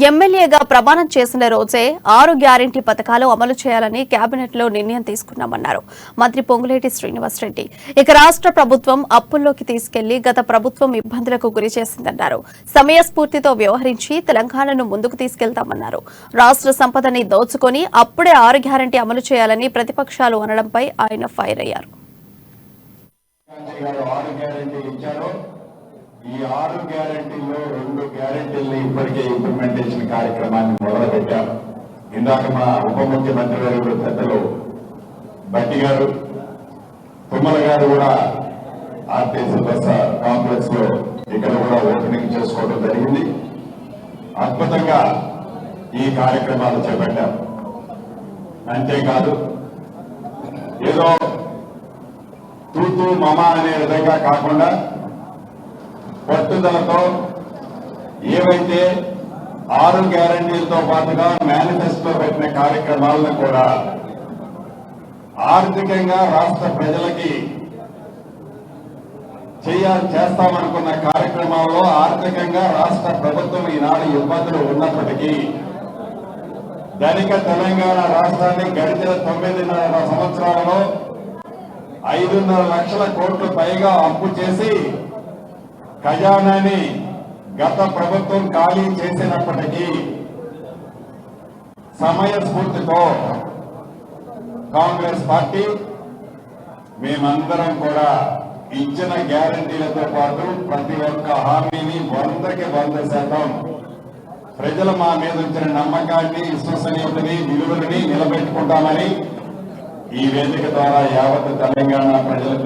ఎమ్మెల్యేగా ప్రమాణం చేసిన రోజే 6 గ్యారెంటీ పథకాలు అమలు చేయాలని కేబినెట్ లో నిర్ణయం తీసుకున్నామన్నారు మంత్రి పొంగులేటి శ్రీనివాసరెడ్డి. ఇక రాష్ట్ర ప్రభుత్వం అప్పుల్లోకి తీసుకెళ్లి గత ప్రభుత్వం ఇబ్బందులకు గురి చేసిందన్నారు. సమయస్ఫూర్తితో వ్యవహరించి తెలంగాణను ముందుకు తీసుకెళ్తామన్నారు. రాష్ట్ర సంపదని దోచుకొని అప్పుడే 6 గ్యారెంటీ అమలు చేయాలని ప్రతిపక్షాలు అనడంపై ఆయన ఫైర్ అయ్యారు. ఈ 6 గ్యారెంటీల్లో 2 గ్యారెంటీల్ని ఇప్పటికే ఇంప్లిమెంటేషన్ కార్యక్రమాన్ని మొదలుపెట్టారు. ఇందాక మా ఉప ముఖ్యమంత్రి గారు పెద్దలు బట్టి గారు, తుమ్మల గారు కూడా ఆర్టీసీ బస్ కాంప్లెక్స్ లో ఇక్కడ కూడా ఓపెనింగ్ చేసుకోవడం జరిగింది. అద్భుతంగా ఈ కార్యక్రమాలు చేపట్టాం. అంతేకాదు ఏదో తూతూ మమ అనే విధంగా కాకుండా పట్టుదలతో ఏవైతే 6 గ్యారెంటీలతో పాటుగా మేనిఫెస్టో పెట్టిన కార్యక్రమాలను కూడా ఆర్థికంగా రాష్ట్ర ప్రజలకి చేస్తామనుకున్న కార్యక్రమాల్లో ఆర్థికంగా రాష్ట్ర ప్రభుత్వం ఈనాడు ఇబ్బందులు ఉన్నప్పటికీ ధనిక తెలంగాణ రాష్ట్రాన్ని గడిచిన 9.5 సంవత్సరాలలో 5.5 లక్షల కోట్ల పైగా అప్పు చేసి ఖజానాని గత ప్రభుత్వం ఖాళీ చేసినప్పటికీ సమయస్ఫూర్తితో కాంగ్రెస్ పార్టీ మేమందరం కూడా ఇచ్చిన గ్యారంటీలతో పాటు ప్రతి ఒక్క హామీని 100% ప్రజలు మా మీద ఉంచిన నమ్మకాన్ని, విశ్వసనీయతని, విలువలని నిలబెట్టుకుంటామని ఈ వేదిక ద్వారా యావత్ తెలంగాణ ప్రజలకు